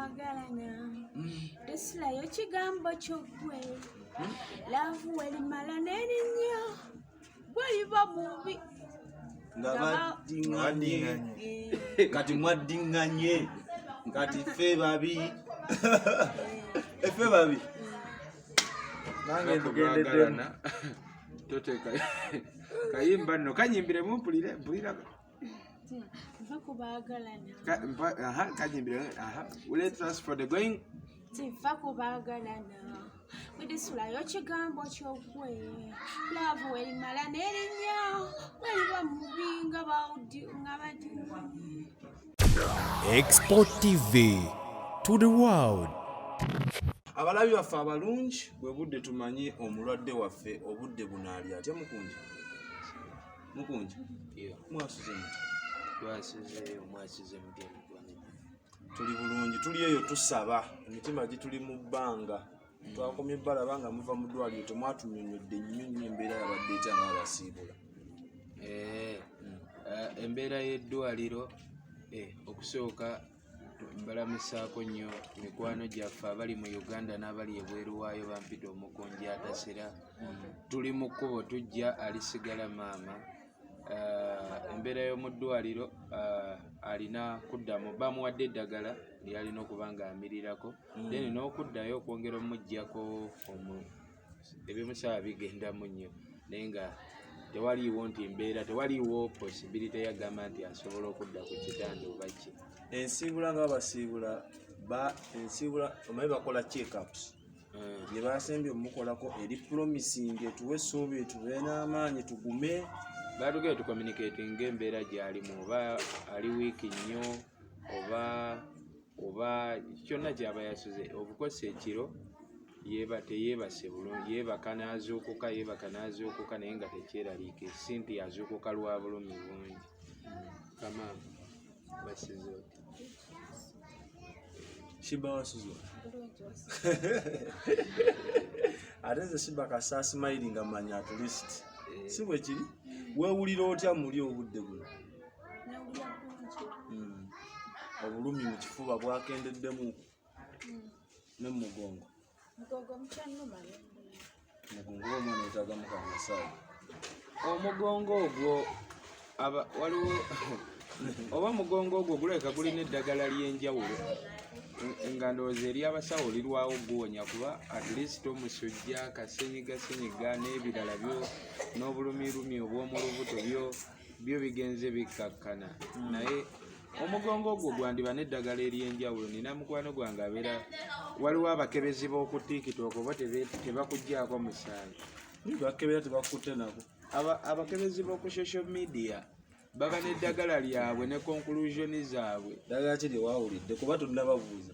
bagalana. Tosaayo kigambo ky'ogwe. Laavu welimala n'erinnya. Bw'oliba mubi. Ngabadinganye. Kati mwaddinganye. Kati ffe babi. Ffe babi. Nange tugendeddemu. Toteka. Kayimba nno kanyimbire mpulira. Nva ku bagalana. Let us for the going. Nva ku bagalana. Tosaayo kigambo ky'ogwe. Laavu welimala n'erinnya. Bw'oliba mubi nga badinganye. Export TV to the world. Abalabi baffe abalungi bwe budde tumanyi omulwadde waffe obudde bunaali atya mukunji mwasuze muti Mwasize muti tuli bulungi tuli eyo tusaba emitima gituli mu bbanga twakomye balaba nga muva mu ddwaliro temwatunyonyodde nnyo embeera yabadde etya ng'abasiibula embeera y'eddwaliro okusooka mbalamusaako nnyo mikwano gyaffe abali mu Uganda n'abali ebweru waayo bampita omukunji atasera tuli mu kkubo tujja alisigala maama embeera y'omu ddwaliro alina kuddamu bamuwadde eddagala lyalina okuba nga amirirako then n'okuddayo okwongera omuggyako ebimusaba bigendamu nnyo naye nga tewaliiwo nti mbeera tewaliiwo possibility yagamba nti asobola okudda ku kitanda oba ki ensiibula nga babasiibula omanyi bakola check-ups gye basembye omukolako eri promising etuwe essuubi etuwe n'amaanyi tugume batugere tucommunicating embeera gy'alimu oba ali wiiki nnyo oba kyonna kyaba yasuze obukosa ekiro teyeebase bulungi yeebaka n'azuukuka naye nga tekyeraliike si nti yazuukuka lwa bulumi bungi kama basize Sheebah wasuze ate nze Sheebah kasa smiling nga manya at least si bwe kiri weewulira otya muli obudde buno obulumi mu kifuba bwakendeddemu ne mugongo omwana otagamu kamasaayi omugongo ogwo waliwo oba mugongo ogwo guleka gulina eddagala ly'enjawulo nga ndowooza eri abasawo lirwawo guwonya kuba at least omusujja kasenyiga n'ebirala byo n'obulumilumi obw'omu lubuto byo bigenze bikkakkana naye omugongo ogwo gwandiba n'eddagala ery'enjawulo nina mukwano gwange abeera waliwo abakebezi b'oku TikTok oba tebakuggyako musaayi bakebera tebakutte nabo abakebezi b'oku social media baba n'eddagala lyabwe ne conclusion zaabwe ddagala ki lyewawulidde kuba tunnababuuza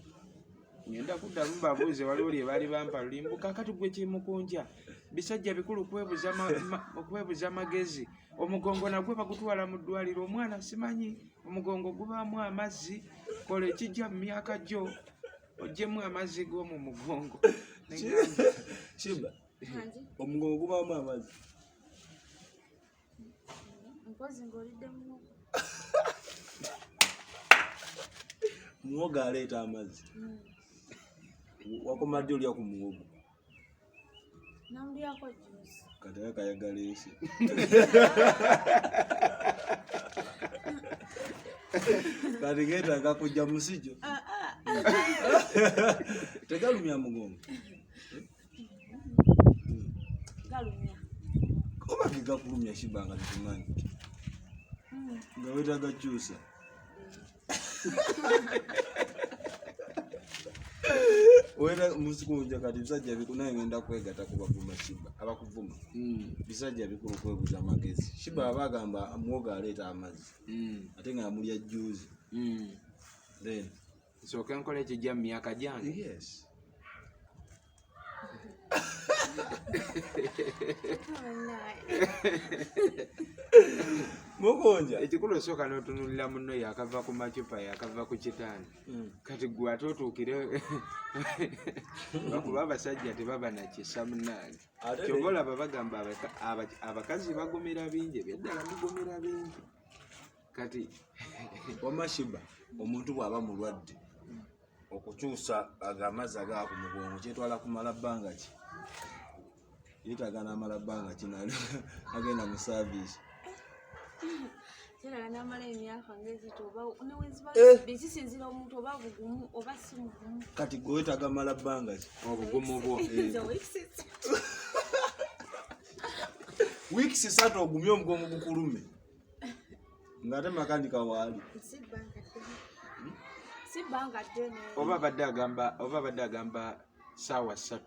ngenda kuddamu babuuze waliwo lye baali bampa lulimbuka kati gwe kimukunja bisajja bikulu kwebuza magezi omugongo nagwe bagutwala mu ddwaliro omwana simanyi omugongo gubaamu amazzi kola ekijja mu myaka gyo ogyemu amazzi g'omu mugongo Sheebah omugongo gubaamu amazzi muwogo aleeta amazzi wakomadde olya ku muwogo kati akayagala esi kati geetaaga kujja musijo tegalumya mugongo oba gegakulumya Sheebah nga tumanyi nga wetaaga kyusa wera musikunja kati bisajja bikunaye ngenda kwegatta kubavuma Sheebah abakuvuma bisajja bikulu kwebuza amagezi Sheebah abagamba muwogo aleeta amazzi ate nga amulya juice then nsooke nkola ekijja mu myaka gyange yes mukonja ekikulu osooka n'otunulira munno yakava ku macupa yakava ku kitanda kati gwe ate otuukire bakuba abasajja tebaba nakisa munnange kyova olaba bagamba abakazi bagumira bingi ebyaddala mugumira bingi kati wama Sheebah omuntu bw'aba mulwadde okukyusa amazzi agaa ku mugongo kyetwala kumala bbanga ki yeetaaga n'amala bbanga ki agenda mu saaviisi Kera namala emyaka ngezito oba neweziba bizisinzira omuntu oba bugumu oba si mugumu. Kati gwe weetaaga mala bbanga ki obugumu bwo wiikisi 3 ogumye omugongo gukulume ng'ate makanika waali si bbanga ddene oba badde agamba ssaawa 3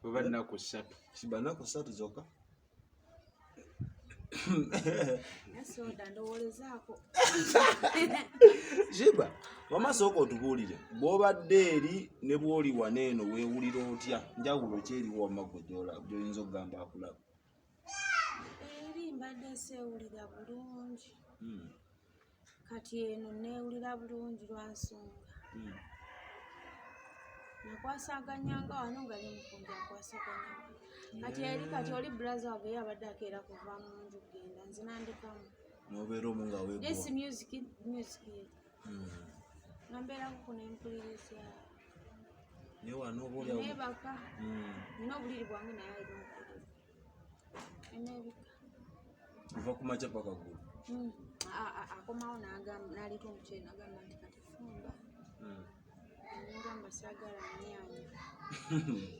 oba nnaku 3 Sheebah nnaku 3 zokka nasoda ndowoolezaako. Sheebah wamasooka otubuulire bw'obadde eri ne bw'oli wano eno weewulira otya njawulo kyeriwo wamaggwe gy'oyinza okugamba akulaba Eri mbadde seewulira bulungi kati eno neewulira bulungi lwa nsonga nakwasaganyanga wano nga ne mukunja akwasaganyanga kati eri kati oli brother wange yabadde akeera kuva mu nju kugenda nze nandikamu n'obeera omu nga weegwa this music nambeerako ku nempuliriza naye wano oba oliawo nebaka nina obuliri bwange naye alina omupuliriza eneebika kuva ku makya paka gulu akomawo naleeta omuceere nagamba nti kati fumba ngamba saagala nyanya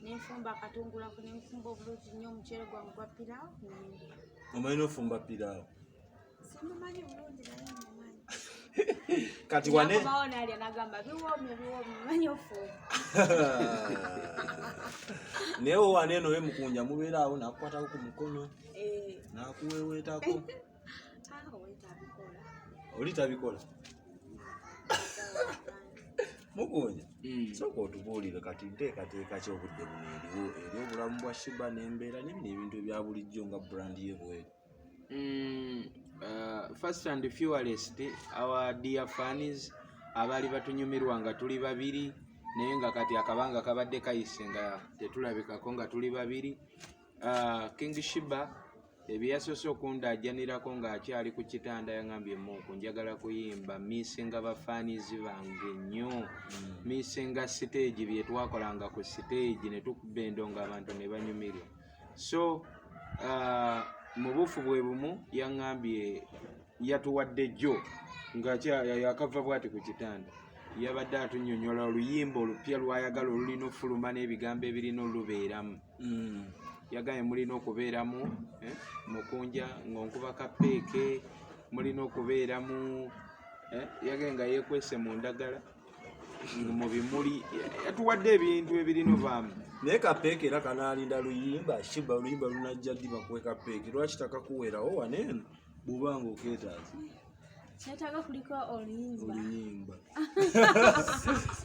nenfumba akatungulako nenfumba obulungi nnyo omuceere gwange gwa piraawo nendya omanyi n'ofumba piraawo simumanyi bulungi naye mumanyi kati wane akomawo nalya nagamba biwoomye mumanyi ofumba naye wane eno we mukunja mubeera awo nakukwatako ku mukono nakuweweetako oli tabikola mukunja sooka otubuulire kati nteekateeka ki obudde buno eriwo eri obulamu bwa Sheebah n'embeera n'ebino ebintu ebya bulijjo nga brand ye bweru first and fewest our dear fans abaali batunyumirwa nga tuli babiri naye nga kati akabanga kabadde kayise nga tetulabikako nga tuli babiri King Sheebah ebyasoose okundaajanirako ng'akyali ku kitanda yangambye muku njagala kuyimba miisinga bafaanizi bange nnyo miisinga siteegi bye twakolanga ku siteegi ne tukuba endongo abantu ne banyumirwa so mu bufu bwe bumu yangambye yatuwadde jjo nga yakava bwati ku kitanda yabadde atunnyonnyola oluyimba olupya lwayagala olulina ofuluma n'ebigambo ebirina olubeeramu yagaye mulina okubeeramu mukunja ng'onkuba kapeeke mulina okubeeramu yagaye nga yeekwese mu ndagala mu bimuli yatuwadde ebintu ebirina ovaamu naye kapeeke era kanaalinda luyimba Sheebah oluyimba lunajja ddi bakuwe kapeeke lwaki takakuweerawo waneeno bw'obanga okeetaaza kyetaaga kuliko oluyimba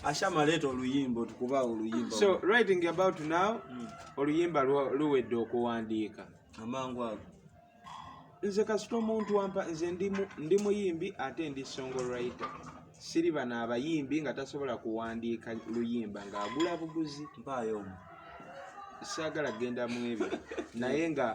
ashama leeta oluyimba otukubaawo oluyimba so writing about now oluyimba luwedde okuwandiika amangu ago nze kasita omuntu wampa nze ndi muyimbi ate ndi songwriter siri bano abayimbi nga tasobola kuwandiika luyimba ng'agula buguzi mpaayomu saagala genda mu ebyo naye nga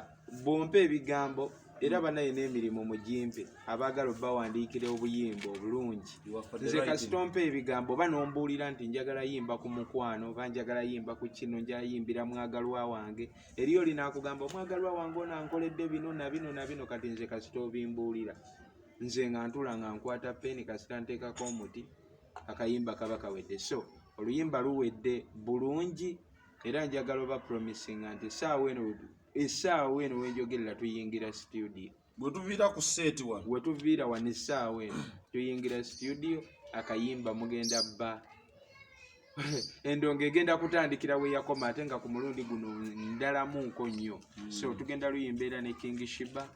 bompa ebigambo era banaye n'emirimu mugimpe abaagala bawandiikira obuyimba obulungi nze kasita ompa ebigambo oba n'ombuulira nti njagala yimba ku mukwano oba njagala yimba ku kino njayimbira mwagalwa wange eriyo linakugamba omwagalwa wange onankoledde bino na bino na bino kati nze kasita obimbuulira nze nga ntula nga nkwata peni kasita nteekako omuti akayimba kaba kawedde so oluyimba luwedde bulungi era njagala oba promisinga nti essaawa eno wenjogerera tuyingira studio bwe tuviira ku seeti wano we tuviira wano essaawa eno tuyingira studio akayimba mugenda bba endongo egenda kutandikira we yakoma ate nga ku mulundi guno ndalamuko nnyo so tugenda luyimba era ne King Sheebah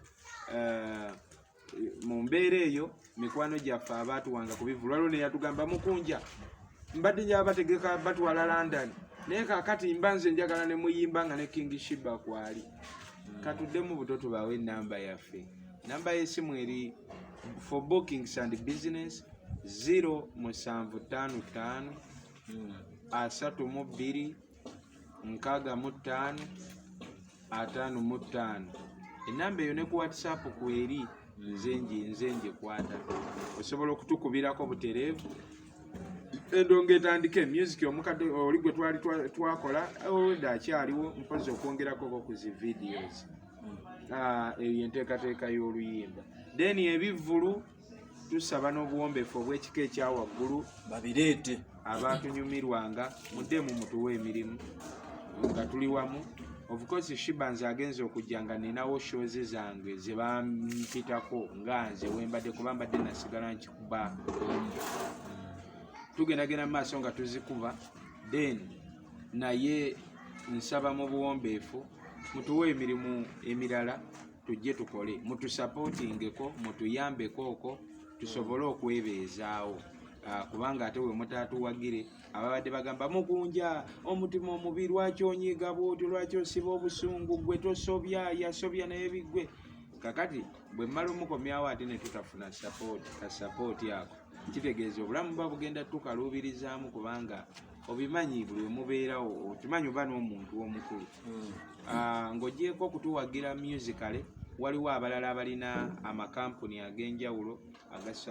mu mbeera eyo mikwano gyaffe abaatuwanga ku bivu lwaliwo neyatugamba mukunja mbadde njabategeka batwala London naye kakati mba nze njagala ne muyimba nga ne King Sheebah kwali katuddemu buto tubawe enamba yaffe namba y'essimu eri for bookings and business 0755 32 65 55 enamba eyo ne ku WhatsApp kweri nze ngikwata osobola okutukubirako butereevu endongo etandike music omukadde oli gwe twali twakola owedde akyaliwo mpozi okwongerako ku zi videos eyo enteekateeka y'oluyimba then ebivvulu tusaba n'obuwombeefu obw'ekika ekyawaggulu babireete abatunyumirwanga muddemu mutuwa emirimu nga tuli wamu. Of course Sheebah nze agenze okujja nga ninawo shows zange ze bampitako nga nze wembadde kuba mbadde nasigala nkikuba. Tugendagenda mu maaso nga tuzikuba then naye nsaba mu buwombeefu mutuwe emirimu emirala tujje tukole mutusupportingeko mutuyambeko tusobole okwebeezaawo kubanga ate we mutaatuwagire ababadde bagamba mugunja omutima omubi lwaki onyiiga bwoti lwaki osiba obusungu gwe tosobya yasobya naye bigwe kakati bwe mmala omukomyawo ate ne tutafuna support ako kitegeeza obulamu buba bugenda tukaluubirizaamu kubanga obimanyi buli mubeerawo okimanyi oba n'omuntu omukulu ng'ogyeko okutuwagira musicale waliwo abalala abalina amakampuni ag'enjawulo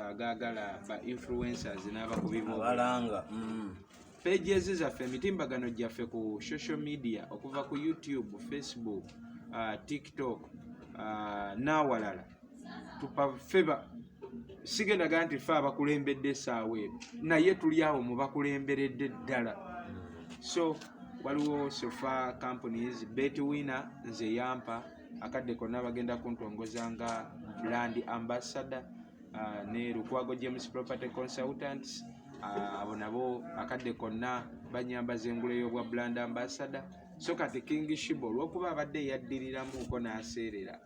agaagala ba influencers n'abakubi abalanga pages zaffe emitimbagano gyaffe ku social media okuva ku YouTube, Facebook, TikTok n'awalala tupafeba sigendaga nti ffe abakulembedde essaawa eno naye tuli awo mu bakulemberedde ddala. So waliwo sofa companies Betwinner nze yampa akadde konna bagenda kuntongoza nga brand ambassador ne Lukwago James Property Consultants abo nabo akadde konna banyamba zengule y'obwa brand ambassador. So kati King Sheebah olw'okuba abadde yaddiriramuuko n'aseerera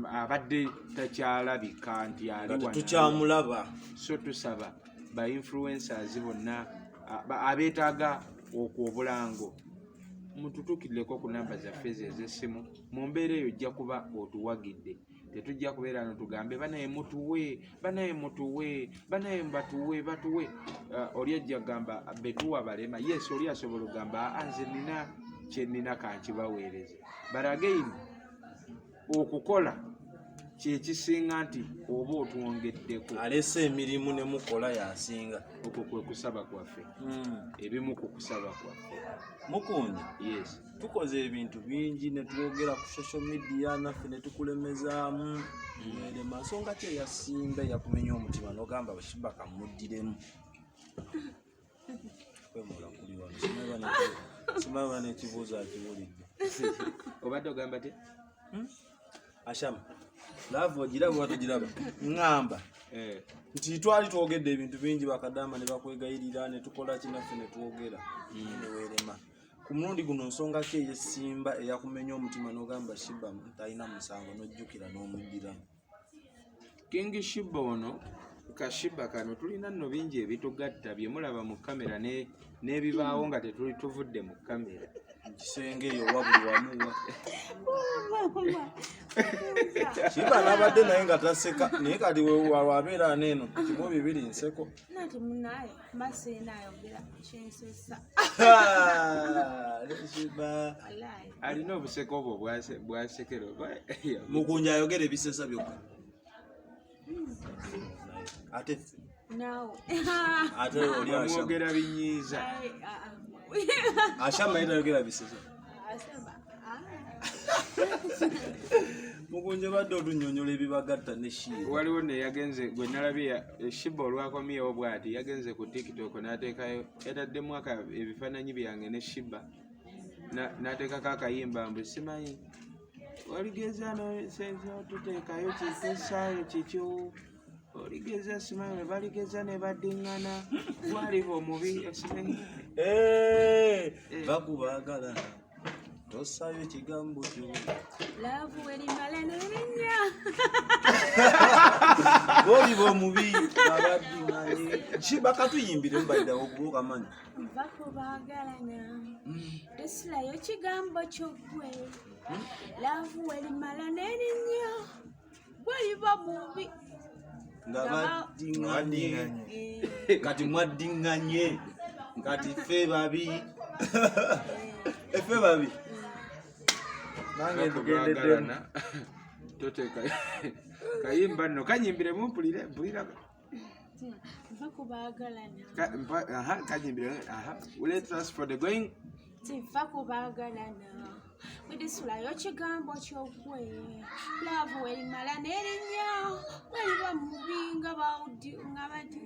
abadde takyalabika nti ali tukyamulaba. So tusaba ba influencers bonna abeetaaga okwobulango mututukireko ku namba zaffe ez'essimu mu mbeera eyo ojja kuba otuwagidde tetujja kubeera no tugambe banaye mutuwe banaye batuwe oli ajja gamba betuwa balema yes oli asobola okugamba nze nina kyenina kankibaweereza but again okukola kyekisinga nti oba otwongeddeko alese emirimu ne mukola yasinga okwo kwe kusaba kwaffe ebimu ku kusaba kwaffe mukunja. Yes tukoze ebintu bingi ne twogera ku social media naffe ne tukulemezaamu erema nsonga ki eyasimba yakumenya omutima n'ogamba Sheebah kamuddiremu kwemola kuli wano simaba n'ekibuuzo akiwulidde obadde ogamba te ashama laavu ogiraba watugiraba ŋŋamba nti twali twogedde ebintu bingi bakadama ne bakwegayirira ne tukola kinaffe ne twogera neweerema ku mulundi guno nsonga ki eyesimba eyakumenya omutima n'ogamba Sheebah talina musango n'ojjukira n'omuddiramu? King Sheebah ono ka Sheebah kano tulina nno bingi ebitugatta bye mulaba mu kamera n'ebibaawo nga tetuli tuvudde mu kamera kisenge eyo wa buli wamuwa Sheebah n'abadde naye nga taseka naye kati wabeera neeno kimu bibiri nseko nati munaye masenayogera kyensesa Sheebah alina obuseko obwo bwasekero mukunja ayogera ebisesa byokka ate oli amwogera binyiiza ashama yayogera bisesa mukunja badde otunyonyola ebibagatta ne Sheebah. Waliwo ne yagenze gwe nalabye Sheebah olwakomyewo bw'ati yagenze ku TikTok n'ateekayo yataddemu ebifaananyi byange ne Sheebah n'ateekako akayimba mbu simanyi oligeza tuteekayo Tosaayo kikyo oligeza simanyi baligeza ne baddiŋŋana gwaliba omubi simanyi bagalana Tosaayo kigambo kyo laavu erimala nerinnya gwoliba omubi abaddiŋŋanye Sheebah katuyimbire mbadde okubuukamanyi bagalana Tosaayo kigambo kyogwe laavu erimala nerinnya gwoliba mubi nga baddiŋŋanye kati mwaddiŋŋanye kati ffe babi ffe babi nange tugendeddemu toteeka kayimba nno kanyimbiremu mpulira Mva bagalana. Let us for the going. Mva bagalana. Wedisulayo kigambo ky'okwe. Love erimala n'erinnya. Waliba mubi nga bawudi nga bati.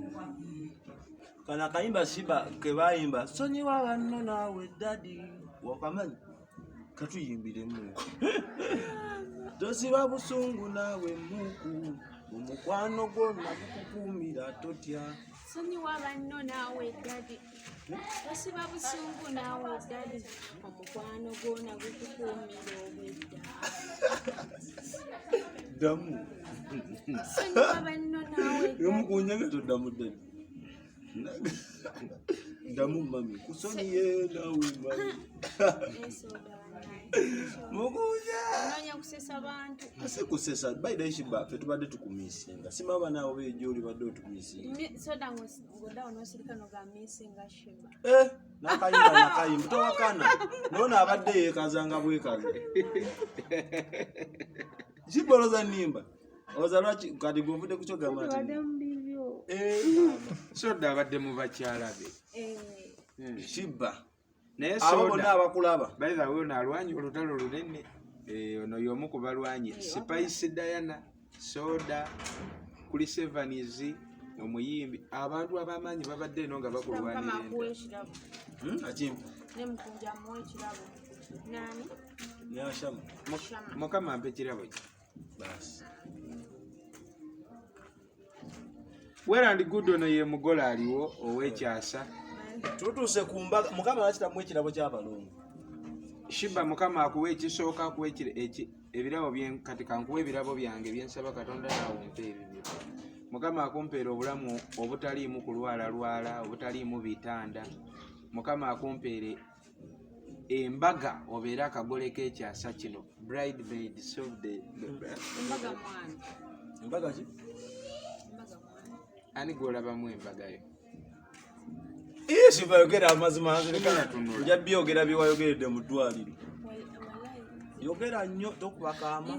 Kana akayimba Sheebah ke bayimba sonyiwa banno naawe daddy wakamanyi katuyimbiremu tosiba busungu naawe muku omukwano gwonna gukukuumira totya sonyiwa banno naawe daddy tosiba busungu naawe daddy omukwano gwonna gukukuumira obwedda ddamu sonyiwa banno naawe yomukunyaga toddamu daddy ddamu mami kusonyiye naawe mami mukunya nonya kusesa bantu ase kusesa baida Sheebah fe tubadde tukumisinga simaba naawe bejoli badde otukumisinga soda ngoda onosirika no ga misinga Sheebah nakayimba towakana nona abadde yeekazanga bwekaze Sheebah oloza nnimba oloza lwaki kati govudde kukyogamba ati Soda abadde mu bakyala be. Sheebah Naye abo bonna abakulaba by the way nalwanye olutalo lunene ono y'omu ku balwanyi Spice Diana Soda kuli Sevenies omuyimbi abantu abamanyi babadde eno nga bakulwanira nemukunja muwe ekirabo nani yashama mukama mpe ekirabo kye basi Well and good ono ye mugole aliwo ow'ekyasa tutuse kumbaga mukama nakitamu ekirabo ky'abalongo Sheebah mukama akuwa ekisooka akuwa ebirabo kati kankuwa ebirabo byange byensaba Katonda naawe mpe ebibyo mukama akumpeera obulamu obutaliimu kulwala obutaliimu bitanda mukama akumpeere embaga obeere akagole k'ekyasa kino bridemaid of the embaga ki ani gwolabamu embagayo Sheebah yogera amazima ojja byogera byewayogeredde mu ddwaliro yogera nnyo tokubakaama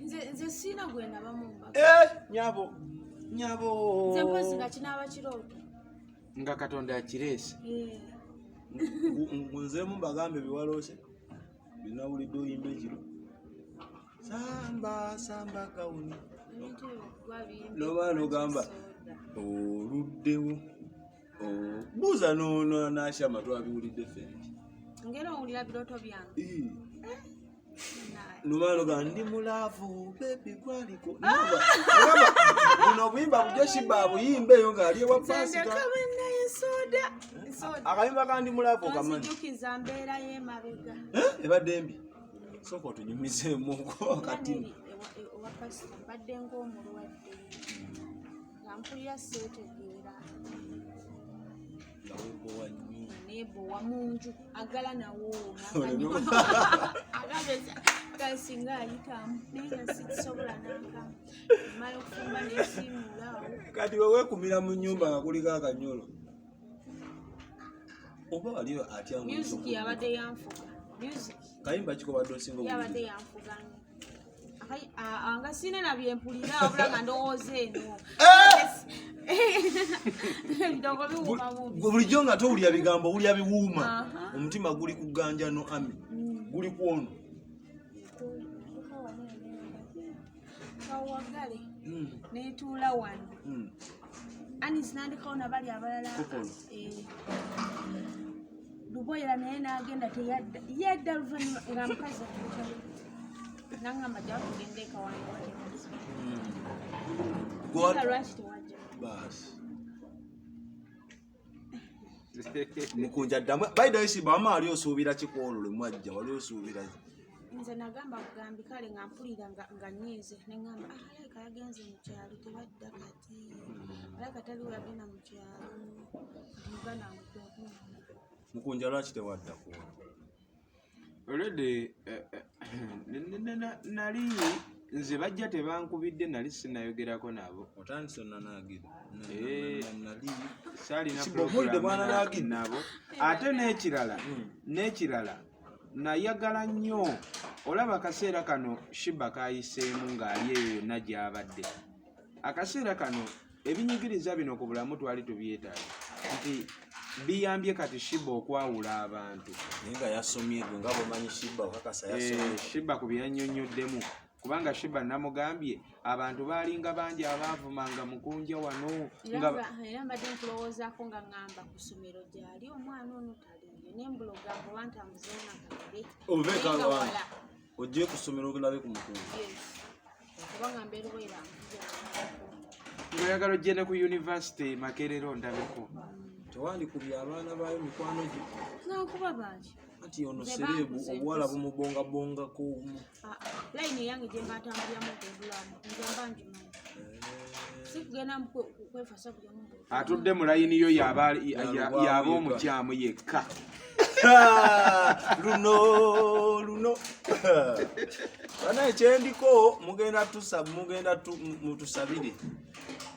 nze siina gwenda bamumbaga nyabo nze mpozi nga kinaaba kirooto nga Katonda akireese nzeemu mbagambe biwaloose binawulidde oyimba ekiro samba kawuni nobaana ogamba oluddewo buuza nono nashama twabiwulidde fenki ngera owulira birooto byange nobaana ogamba ndi mulaavu bebi gwaliko buno obuyimba bujjo Sheebah buyimba eyo ng'ali ewa pasika akayimba kandi mulaavu okamanyi nzijukiza mbeera y'emabega ebadde mbi sooka otunyumizeemuko akatini owa pasika mbadde ng'omulwadde nga mpulira seetegeera nebowa munju agala nawo agasinga ayitamu naye nga sikisobola nakamu mala okufumba nesiimulaawo kati weweekumira mu nnyumba nga kuliko akanyolo oba waliyo atya music yabadde yanfuga kayimba kikobadde osinga yabadde yanfuga nga sine na byempulira wabula nga ndowooza eno ebidogo biwuuma bubi bulijjo nga towulya bigambo owulya biwuuma omutima guli kuganja no ami guli kwono kawagale netuula wano ani zinandikawo nabali abalala luboyera naye nagenda teyadda yadda luvanyuma nga mukazi nangamba jakugenda ekawange lwaki tewajja basi mukunja ddamu baida Sheebah wama wali osuubira kikwolo lwe mwajja wali osuubira nze nagamba kugambi kale nga mpulira nga nyiize neŋŋamba aleka yagenze mu kyalo tebadda kati aleka taliwo yagenda mu kyalo muganangu mukunja lwaki tewadda kuwa already nali nze bajja tebankubidde nali sinayogerako nabo otandise onanagira nali saalina program nabo ate n'ekirala nayagala nnyo olaba akaseera kano Sheebah kayiseemu ng'ali eyo yonna gy'abadde akaseera kano ebinyigiriza bino ku bulamu twali tubyetaaga nti biyambye kati Sheebah okwawula abantu naye nga yasomye gwe nga bwomanyi Sheebah okakasa yasomye Sheebah ku byannyonnyoddemu kubanga Sheebah namugambye abantu baalinga bangi abaavumanga mukunja wano era mbadde nkulowoozaako nga ŋŋamba ku ssomero gyali omwana ono taliyo nembuloga ngo bantambuzeewo nakagere oveekawala ojje ku ssomero ogulabe ku mukunja kubanga mbeera bwera ng'oyagala ojje ne ku yunivasite Makerero ndabeko tewandikubye abaana baayo mikwano gye nankuba bangi anti ono sereebu obuwala bumubongabongako layini eyange gye mbatambuliramu okugulamu nze mba ngimanyi sikugenda kwefasa kulyamu atudde mu layini yo yaba omukyamu yekka luno bana ekyendiko mugenda mutusabire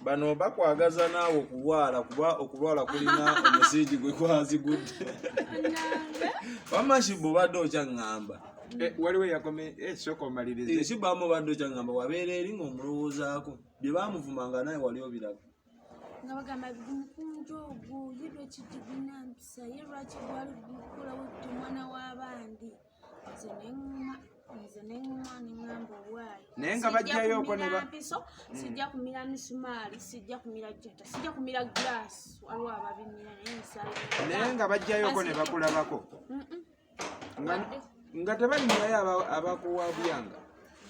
bano bakwagaza naawe okulwala kuba okulwala kulina omusiji gwe kwazigudde wamma Sheebah obadde okyaŋŋamba waliwo yakome sooka omalirize Sheebah obadde okyaŋŋamba wabeera eri ng'omulowoozaako bye baamuvumanga naye wali obiraba nga bagamba mukunja ogwo ye lwaki giginampisa ye lwaki gwali gukolawo ti mwana w'abandi nze neŋŋuma neŋŋamba owaayi naye nga bajjayoko mpiso sijja kumira misumaali sijja kumira jjata sijja kumira giraasi waliwo ababimira naye naye nga bajjayoko ne bakulabako nga tebalinyayo abakuwabyanga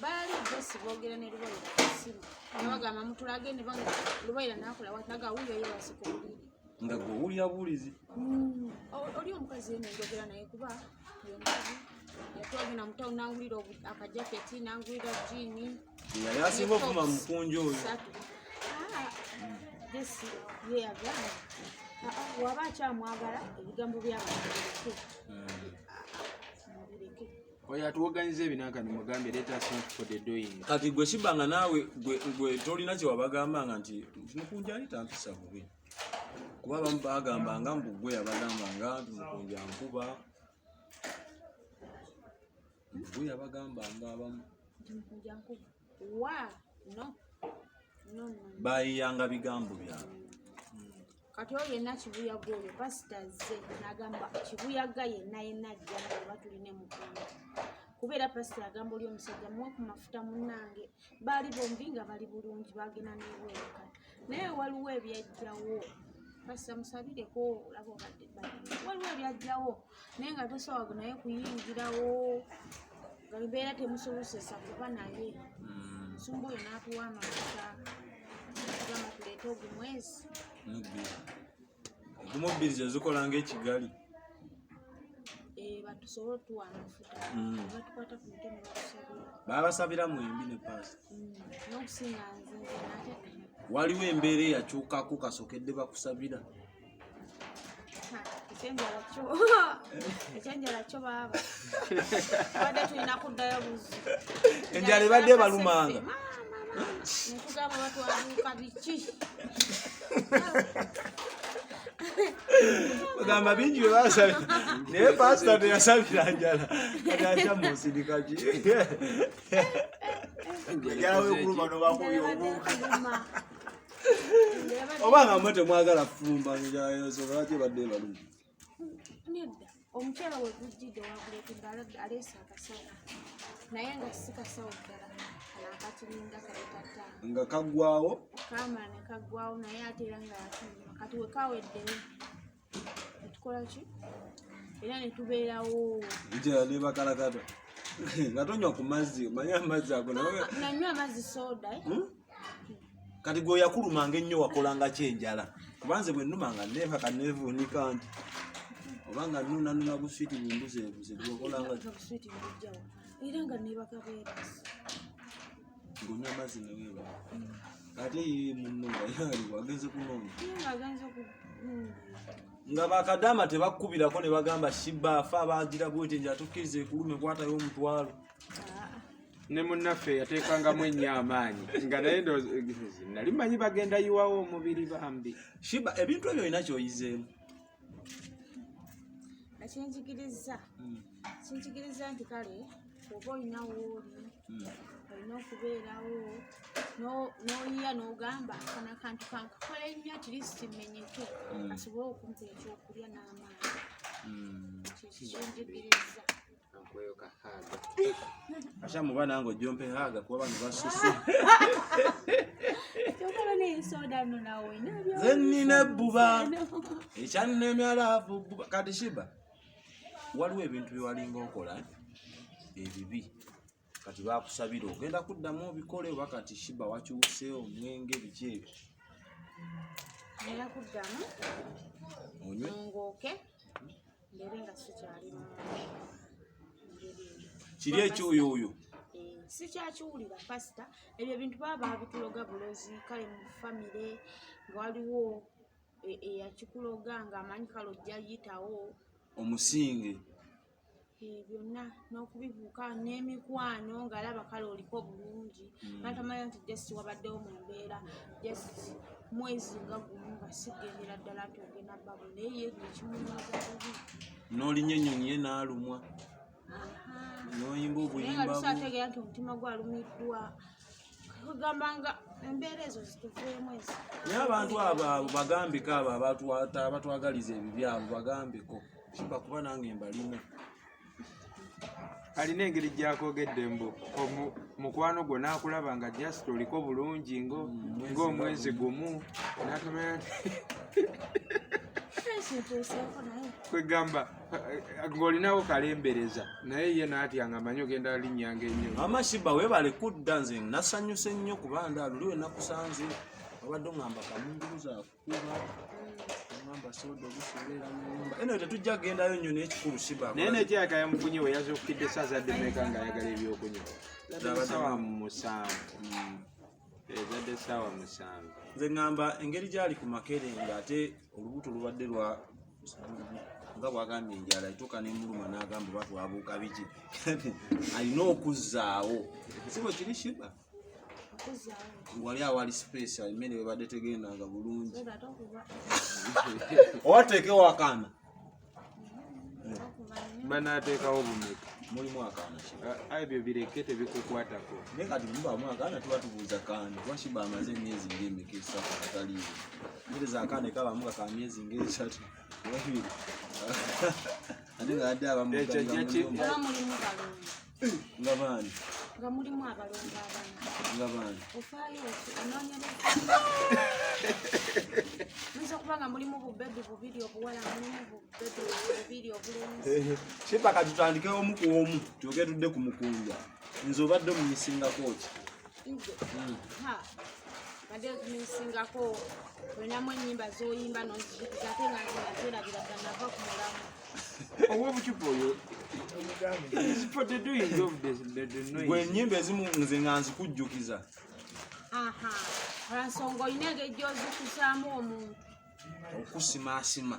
baali bosi boogera ne Lubayira kusimu nebagamba mutulage ne banga Lubayira nakola wataga awulira ye wasika obuliri nga gwe owulira buwulizi oli omukazi ye nendogera naye kuba yatwagenda mutawo nangulira akajaketi nangulira jiini yali asinga okufuma mukunja oyo jesi ye yagamba waba akyamwagala ebigambo byabantu oyo atuwoganyiza ebinanka nimugambye leeta sent for the doing kati gwe Sheebah nga naawe gwe tolina kye wabagambanga nti mukunja ali tampisa bubi kuba abamu bagambanga mbu gwe yabagambanga nti mukunja nkuba gwe yabagambanga abamu bayiyanga bigambo byabwe kati oyo yenna kibuyaga oyo pasitaze nagamba kibuyaga yenna ajja nga oba tuline mukunja kubeera pasita agamba oli omusajja muwe ku mafuta munnange baali bombi nga bali bulungi bagenda neweeka naye waliwo ebyajjawo pasita musabireko olaba obadde waliwo ebyajjawo naye nga tosobola naye kuyingirawo nga mbeera temusobosesa kuba naye nsumba oyo n'atuwa amafuta agamba tuleete ogumwezi okumubiri zezikola ng'ekigali batusobola otuwa amafuta batukwata ku mutwe nebatusabira babasabira mwembi ne paasi n'okusinga nze nate waliwo embeera eyakyukako kasokedde bakusabira ekyenjala kyo baaba badde tulina kuddayo buzi enjala ebadde balumanga netugamba batwaluuka biki bagamba bingi bye basabira naye pasita teyasabira njala kati atya musirika ki enjala wekuluma nobakubi obuuka obanga mwe temwagala fumba njala yosobola lwaki ebadde baluma nedda omukyala we gujjidde waguleetedde aleesa akasawo naye nga si kasawo ddala naakatiringa kaleetata nga kaggwawo kaamala ne kaggwawo naye ate era nga yatuma kati we kaweddewo netukola ki era netubeerawo njala nebakalakata nga tonywa ku mazzi manye amazzi ago nanywa amazzi soda kati gwe yakulumanga ennyo wakolanga kyenjala kubanze bwe nnumanga neebaka neevuunika nti obanga nunanuna buswiti bumbuzeebuze gwekolanga buswiti bujjawo era nga neebaka beerasi ngonywa amazzi neweeba ate ye munno nga yali wagenze kunonga nga bakadama tebakkubirako ne bagamba Sheebah afa abagira bwete nja tukkiriza ekulume kwatayo omutwalo ne munnaffe yateekangamu ennyo amaanyi nga naye nali manyi bagenda yiwawo omubiri bambi Sheebah ebintu ebyo olina kyoyizeemu kinjigiriza nti kale oba olinawo oli olina okubeerawo n'oyiya n'ogamba akana kantu kankakola ennyo atirisiti mmenyeke asobole okumpa ekyokulya n'amaanyi kyekinjigiriza asha muba nange ojjompe haga kuba bano basusu kyokola n'ensoda nno nawe ze nnina ebbuba ekyannemyalaavu bbuba kati Sheebah waliwo ebintu byewalinga okola ebibi kati bakusabira ogenda kuddamu obikole oba kati Sheebah wakyuse omwenge biki ebyo era kuddamu onywe ngooke mbere nga sikyalimu kiri ekyoyoyo sikyakiwulira pasita ebyo bintu baba babituloga bulozi kale mu famire nga waliwo eyakikuloga ng'amanyi kale ojja yitawo omusinge byonna n'okubibuuka n'emikwano ng'alaba kale oliko bulungi natamanya nti just wabaddewo mu mbeera just mwezi nga gumu nga sigendera ddala togenda babu naye ye ekimunyiza bubi n'olinya ennyonyi ye n'alumwa noyimba obuyimba lusategeera nti omutima gwalumiddwa kugamba nga embeera ezo zituvuemu ezo naye abantu abo bagambeko abo abatwagaliza ebibi abo bagambeko Sheebah kuba nange mbalina alina engeri gyakogedde mbu mukwano gwo n'akulaba nga just oliko bulungi ng'omwezi gumu n'atamanya nti kwegamba ng'olinawo kalembereza naye ye n'atyanga amanyi ogenda linnyanga ennyo mama Sheebah webale kudda nze nasanyuse nnyo kubanda luli we nakusanze wabadde ongamba kamunguluza akukuba ongamba soda obusobeera mu nnyumba eno tetujja kugendayo nnyo n'ekikulu Sheebah naye nekyaka yamuvunye we yazuukidde sazadde meka ng'ayagala ebyokunywa ssaawa 7 ezadde ssaawa 7 nze ŋŋamba engeri gyali ku makere ng'ate olubuto lubadde lwa nga bwagambye enjala ituuka n'emuluma n'agamba oba twabuuka biki alina okuzzaawo si bwe kiri Sheebah wali awali space emmere webadde tegendanga bulungi owateekewo akaana banaateekawo bumeka mulimu akaana ebyo bireke tebikukwatako naye kati mubamu akaana tuba tubuuza kaani kuba Sheebah amaze emyezi ng'emeka esatu ataliiwo mpereza akaana ekabamu ka myezi ng'esatu wabiri ate nga adde nga baani nga mulimu abalongo abana nga baani ofaayo onoonyereza muyinza okuba nga mulimu bubbebi bubiri obuwala mulimu bubbebi bubiri obulungi Sheebah kati tutandikewo omu ku omu tyoge tudde ku mukunja nze obadde omunyisingako ki badde kumisingako olinamu ennyimba z'oyimba nozijjukiza ate nga nzeerabira danava ku mulamu owa obucupa oyo gwe ennyimba ezimu nze nga nzikujjukiza olwansonga olina engeri gy'ozikusaamu omuntu okusimaasima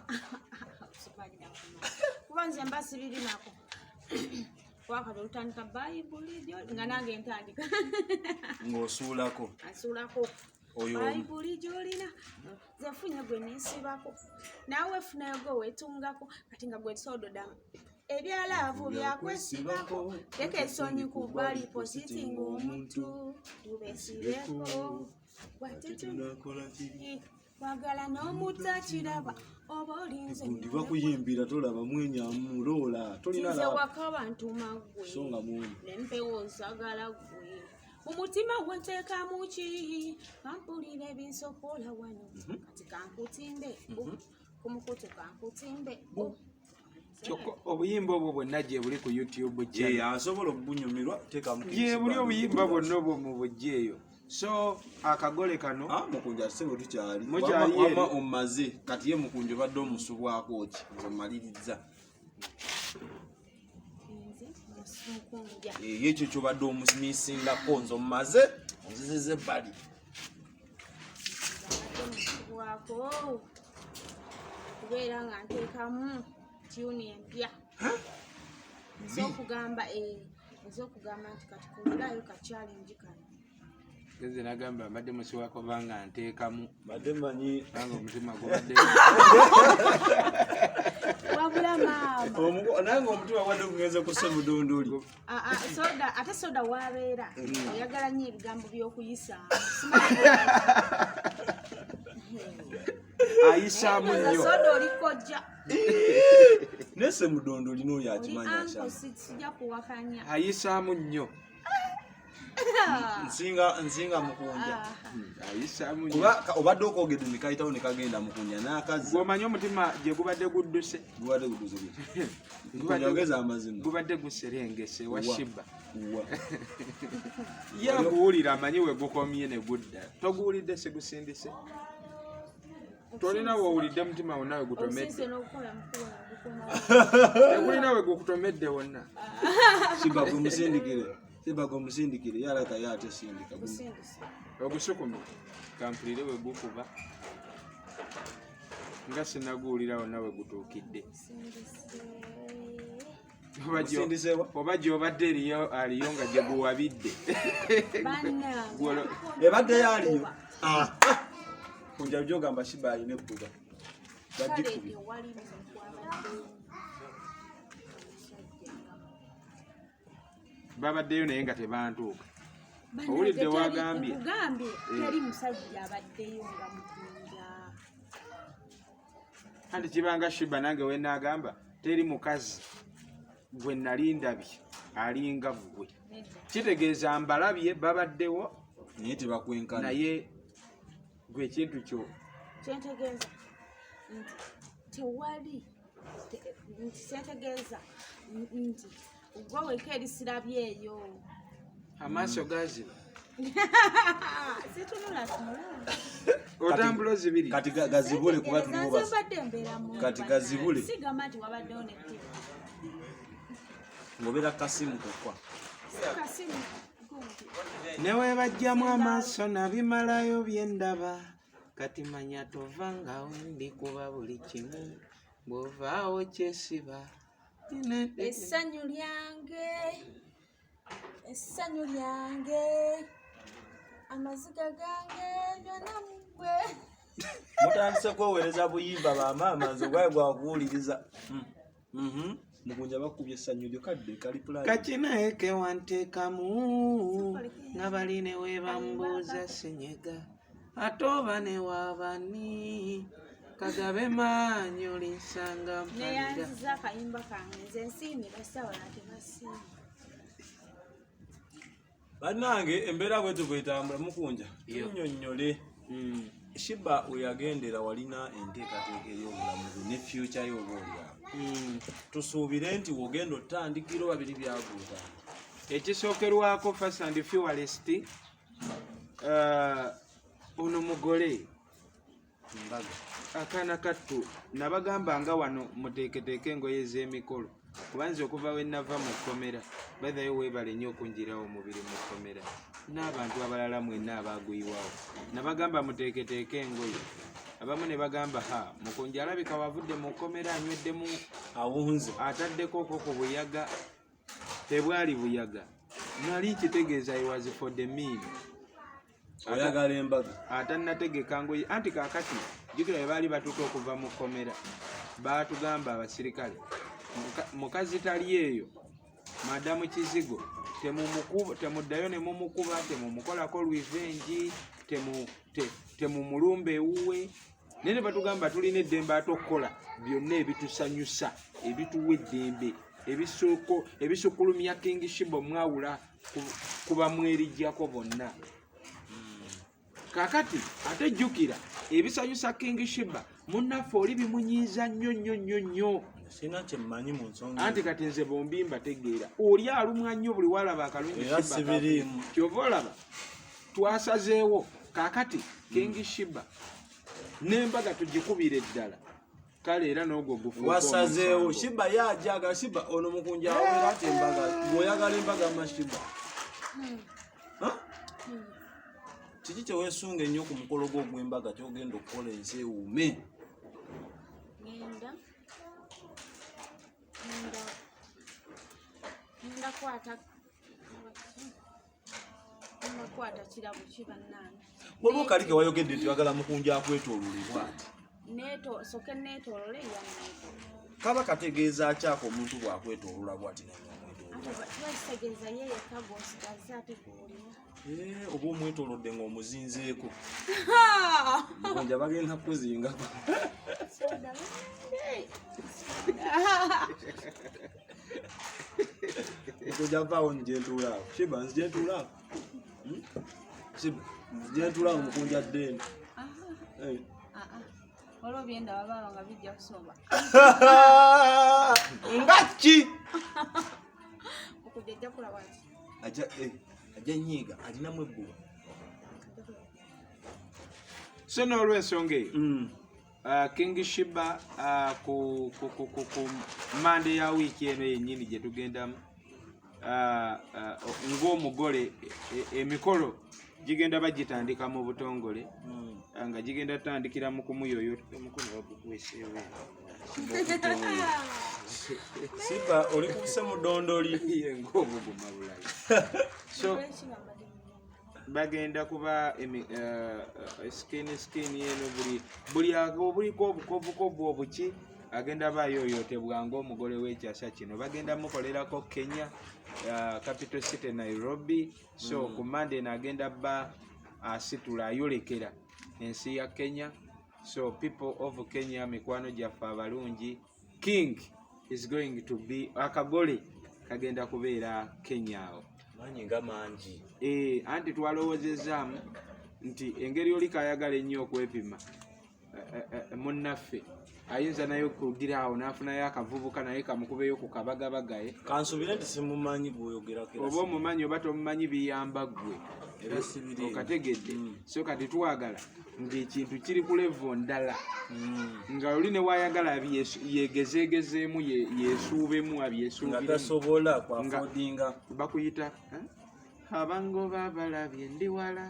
kuba nze mba sibirinako wakati olutandika bayibuli nga nange ntandika ng'osuulako asuulako bayibuli gy'olina zefunye gwe neesibako naawe efunayo gwe weetungako kati nga gwe soododamu ebyalaavu byakwesibako teka esonyi ku bbali positi ng'omuntu tubesibeko wagala n'omutta kiraba oba olinze ndiba kuyimbira tolaba mwenyamulola tolinanze waka bantu maggwe songa muni nempewo nsagala gwe umutima gwenteekamu ki kampulira ebinsokola wano kati kankutimbe kumukutu kankutimbe kyokka obuyimba obwo bwonna gye buli ku YouTube channel asobola okubunyumirwa gye buli obuyimba bwonna obwo mu bujja eyo so akagole kano mukunja singo tukyali mukyali omaze kati ye mukunja obadde omusubwako ki nze maliriza ekyo kyobadde omusingako nze omumaze onzizeza ebbali kubeera nga nteekamu tuni empya ez'okugamba nti kati kulirayo kachallenge kano geze nagamba mbadde musiwako banga nteekamu badde manyi banga omutima gubadde wabula maama nange omutima wadde kugenze kusse mudunduli soda ate soda wabeera oyagala nnyo ebigambo by'okuyisa ayisaamu nnyo soda olikojja nese mudunduli n'oyo akimanya sijja kuwakanya ayisaamu nnyo nsinga mukunja ayisaamu nnyo kuba obadde okwogedde nekayitawo nekagenda mukunja n'akazi gwomanyi omutima gye gubadde gudduse ogeza amazima gubadde guserengese wa Sheebah ye aguwulira amanyi we gukomye ne gudda toguwulidde segusindise tolina wowulidde mutima wonna we gutomedde tegulina we gukutomedde wonna Sheebah gwemusindikire yalaka yate sindika ogusukumi kampulire we gukuba nga sinaguwulira wonna we gutuukidde oba gy'obadde aliyo nga gye guwabidde ebadde yaliyo kunja byogamba Sheebah alina ekkuba bagikubi babaddeyo naye nga tebantuuka owulidde wagambye teri musajja abaddeyo nga mukunja anti kibanga Sheebah nange wenaagamba teri mukazi gwe nali ndabye alinga ggwe kitegeeza mbalabye babaddewo naye tebakwenkana naye gwe ekintu kyo kyentegeeza nti tewali kyentegeeza nti gwe weka erisirabyeyo amaaso gaziba situnula otambula ozibiri kati gazibule kuba tuliwo kati gazibule sigamba nti wabaddewo ne TV ngobera kasimu kokwa kasimu newebajjamu amaaso nabimalayo byendaba kati manya tova nga wendi kuba buli kimu bw'ovaawo kyesiba essanyu lyange amaziga gange byonna mugwe mutandise kweweereza buyimba bamaama nze gwaye gwakuwuliriza mugunja bakubye essanyu lyo kadde kali pulani kakinaye kewanteekamu nga bali ne webambuuza senyega ate oba ne waabani kagabe maanyi olinsanga neyanziza akayimba kange nze nsiimira sawala tebasiima bannange embeera bwetu bwetambula mukunja tunyonnyole Sheebah weyagendera walina enteekateeka ey'obulamu ne future y'obaolyawo tusuubire nti wogenda otandikira babiri byaguuta ekisookerwako first and fewalest ono mugole mbaga akaana kattu nabagamba nga wano muteeketeeke engoye ez'emikolo kubanze okuva we nava mu kkomera bazayo weebale nnyo okunjirawo omubiri mu kkomera n'abantu abalala mwenna abaaguyiwawo nabagamba muteeketeeke engoye abamu ne bagamba mukunja alabika wavudde mu kkomera anyweddemu awunze ataddeko okwo ku buyaga tebwali buyaga nali nkitegeeza I was for the mean oyagala embaga atannategeka ngoye anti kaakati jjukira bwe baali batuuka okuva mu kkomera baatugamba abasirikale mukazi tali eyo madamu kizigo temuddayo ne mumukuba temumukolako revenge temumulumba ewuwe naye ne batugamba tulina eddembe ate okukola byonna ebitusanyusa ebituwa eddembe ebisukulumya King Sheebah mwawula kuba mwerijjako bonna kakati ate jjukira ebisanyusa King Sheebah munnaffe oli bimunyiiza nnyo sina kyemmanyi mu nsonga anti kati nze bombi mbategeera oli alumwa nnyo buli walaba akalungi kyova olaba twasazeewo kakati King Sheebah n'embaga tugikubira eddala kale era n'ogwo gufu wasazeewo Sheebah yajaga Sheebah ono mukunja awera ate embaga bw'oyagala embaga ma Sheebah kiki kyeweesunga ennyo ku mukolo gw'ogw'embaga kyogenda okukola ensi ewuume ndakwata kirabo kibannange waliwo okali ke wayogedde nti wagala mukunja akwetoololebwa ati soke neetoolole yanneeto kaba kategeeza kyako omuntu bwakwetoolola bwati Twakitegeza ye yekka gw'osigaza ate kuwulira. oba omwetoolodde ng'omuzinzeeko gonja bagenda kuzingako okujavaawo njentuulaawo Sheebah nzijentuulaawo nzijentuulaawo mukunja ddene Olwo byenda babaawo nga bijja kusomba. nga ki Okujja kulaba nti ajja nyiiga alinamu ebbuba So n'olw'ensonga eyo King Sheebah ku Monday ya wiiki eno yennyini gye tugendamu ng'omugole emikolo gigenda bagitandika mu butongole nga gigenda tutandikira mu kumuyooyo omukono bagukwesebwe Sheebah oli kuse mu ddondoli ng'obuguma bulayi so bagenda kuba skin eno buliko obukovukovu obuki agenda bayooyootebwa ng'omugole w'ekyasa kino bagenda mukolerako Kenya capital city Nairobi so ku Monday n'agenda ba asitula ayolekera ensi ya Kenya so people of Kenya mikwano gyaffe abalungi King is going to be akagole kagenda kubeera Kenya awo manyi nga mangi anti twalowoozezaamu nti engeri oli kayagala ennyo okwepima munnaffe ayinza naye okugira awo n'afunayo akavubuka naye kamukubeyo ku kabagabagaye kansubire nti simumanyi bw'oyogerako oba omumanyi oba tomumanyi biyamba ggwe okategedde so kati twagala ng'ekintu kiri ku levo ndala nga oli ne waayagala yegezeegezeemu yeesuubemu abyesuubiretasobola kwafodinga bakuyita abangoba balabye ndi wala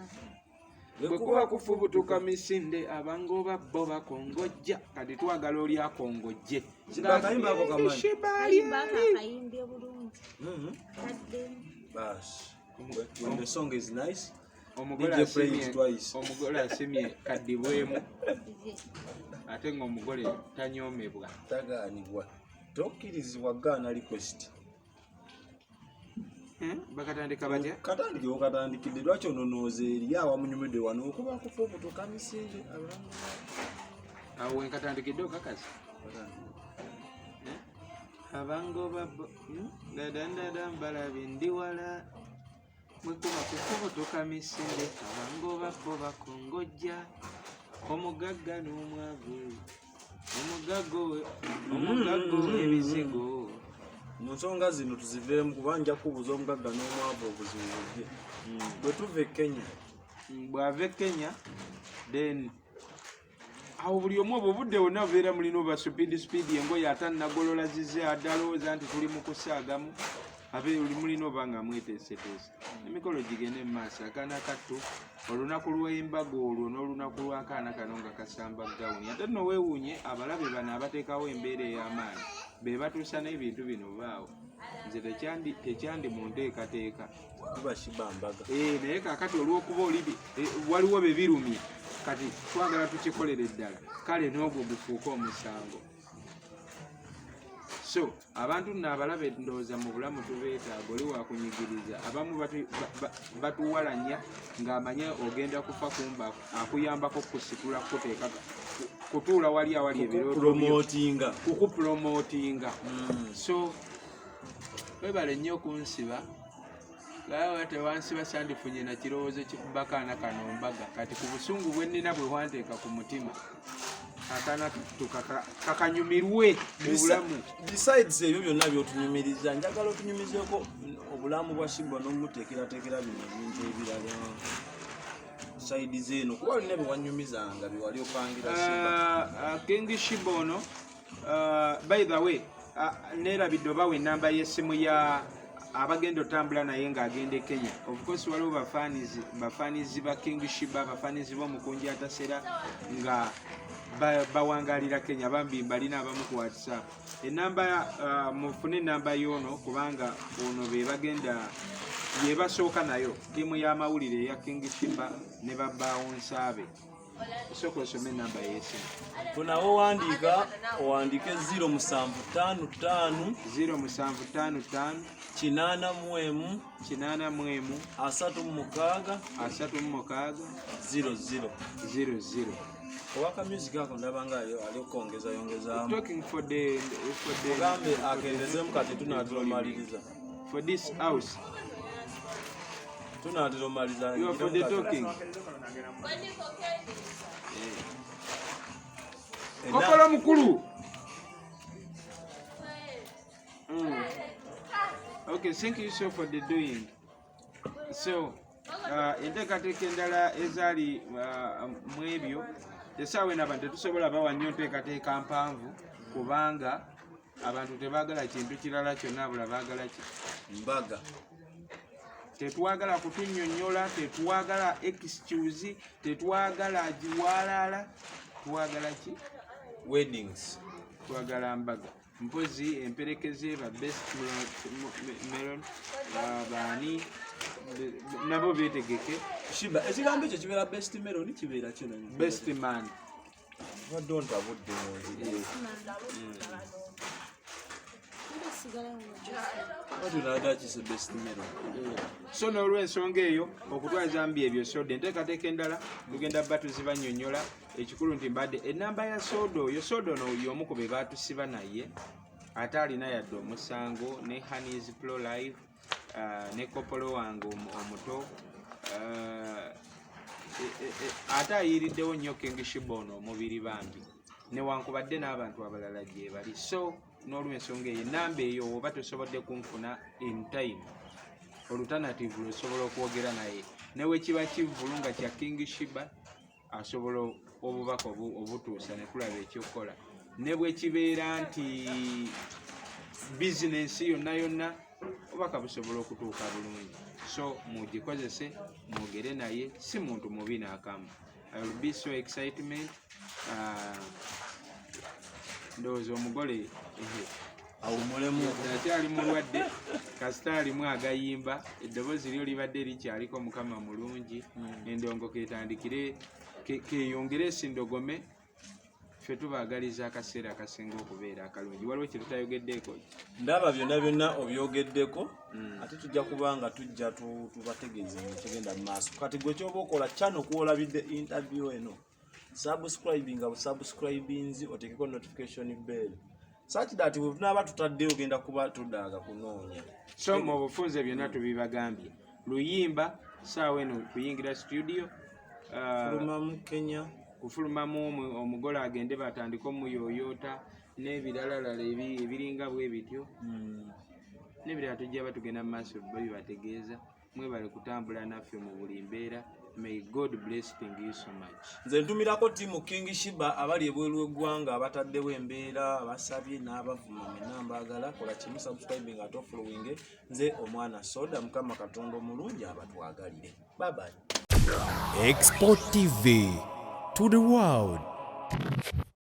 bwe kuba kufubutuka misinde abangoba bo bakongojja kati twagala oli akongojje akayimba ako kamanyi akayimbye bulungi. when the song is nice omugole asimye kaddibwemu ate ng'omugole tanyoomebwa tagaanibwa tokkirizibwa gaana request bakatandika batya katandike okatandikidde lwaki ononooza eri awa munyumidde wano okuba kufubutuka misinde awo wenkatandikidde okakasi abangoba dadandadambalabye ndi wala mwekuba kufubutuka misinde abangoba bo bakongojja omugagga n'omwavu omugaggo ebizigo mu nsonga zino tuziveemu kuba nja kubuuza omugagga n'omwavu obuzibu bwe bwe tuva e Kenya bw'ava e Kenya then awo buli omu obwo obudde bwonna bubeera mulina oba speed engoye atannagolola zize addalowooza nti tuli mu kusaagamu abe oli mulina oba nga mweteeseteese emikolo gigende mu maaso akaana kattu olunaku lw'embaga olwo n'olunaku lw'akaana kano nga kasamba gawuni ate nno weewuunye abalabe bano abateekawo embeera ey'amaanyi be batuusa n'ebintu bino baawo nze tekyandi mu nteekateeka kuba Sheebah mbaga naye kaakati olw'okuba waliwo be birumye kati twagala tukikolere ddala kale n'ogwo gufuuka omusango so abantu nno abalabe ndowooza mu bulamu tubeetaaga oli wakunyigiriza abamu batuwalanya ng'amanye ogenda kufa kumba akuyambako kusitula kuteeka kutuula wali awali ebirootopromotinga kukupromootinga so webale nnyo okunsiba gaawa tewansiba sandifunye na kirowoozo kikubakaana kano mbaga kati ku busungu bwe nnina bwe wanteeka ku mutima akaana kakanyumirwe mu bulamu besides ebyo byonna by'otunyumiriza njagala otunyumizeeko obulamu bwa Sheebah n'omuteekerateekera bino ebintu ebirala saidi zeeno kuba olina byewanyumizanga byewali opangira Sheebah King Sheebah ono by the way neerabidde obawa ennamba y'essimu ya abagenda otambula naye ng'agenda e Kenya of course waliwo bafanizi ba King Sheebah bafanizi b'omukunji atasera nga bawangalira Kenya bambi mbalina abamu ku WhatsApp enamba mufune enamba y'ono kubanga ono be bagenda ye basooka nayo tiimu y'amawulire eya King Sheebah ne babbaawo nsaabe Soko osome namba y'essimu. Funawo wandiika owandiike 0755 0755 8 36 00. Owaka music ako ndabanga ali okongezayongezaamu. Talking for the Mugambe akendezemu kati tunaatira omaliriza. For this house. Tunaatira omaliza. You are for the talking. Kokola mukulu. Okay, thank you so for the doing. So, enteekateeka endala ezaali mu ebyo tesaawe n'abantu tetusobola bawa nnyo nteekateeka mpanvu kubanga abantu tebaagala kintu kirala kyonna bula baagala mbaga. Tetwagala kutunnyonnyola, tetwagala excuse, tetwagala giwalala, twagala ki? Weddings. Twagala mbaga. Mpozi emperekeze ba best melon baani nabo betegeke. Sheebah, ekigambo ekyo kibeera best melon kibeera kino. Best man. What don't abudde mu So n'olw'ensonga eyo okutwaza mbi ebyo soda enteekateeka endala tugenda bba tuzibannyonnyola ekikulu nti mbadde ennamba ya soda oyo soda ono y'omu ku be baatusiba naye ate alina yadde omusango ne Hanis Pro Live ne kopolo wange omuto ate ayiriddewo nnyo King Sheebah ono omubiri bambi newankubadde n'abantu abalala gye bali. So n'olw'ensonga eyo ennamba eyo oba tosobodde kunfuna in time alternative osobola okwogera naye newe kiba kivulu nga kya King Sheebah asobola obubaka obutuusa ne tulaba ekyokola ne bwe kibeera nti bizinensi yonna obubaka busobola okutuuka bulungi. So mugikozese mwogere naye si muntu mubi n'akamu. I will be so excitement. Ndowooza omugole awumulemu akyali mulwadde kasita alimu agayimba eddoboozi lyo libadde likyaliko mukama mulungi endongo ketandikire keyongere esindogome ffe tubaagaliza akaseera akasinga okubeera akalungi. Waliwo kye tutayogeddeeko? Ndaba byonna obyogeddeko ate tujja kubanga tujja tubategeeza ekigenda mu maaso. Kati gwe kyoba okola channel kuolabidde interview eno subscribing subscribinzi otekeko notification bell such that we tunaba tutadde ogenda kuba tudaaga kunoonya. So mu bufunze byonna tubibagambye luyimba saawa eno kuyingira studio fulumamu Kenya kufulumamu omugole agende batandika omuyoyoota n'ebiralalala ebiringa bwe bityo n'ebirala tujja batugenda mu maaso bibategeeza. Mwebale kutambula naffe mu buli mbeera. May God bless you so much. Nze ntumirako tiimu King Sheebah abali ebweru w'eggwanga abataddewo embeera abasabye n'abavuma mwenna mbaagala kola kimu subscribing ate following. Nze omwana soda mukama Katonda omulungi abatwagalire. Bye bye. Export TV to the world.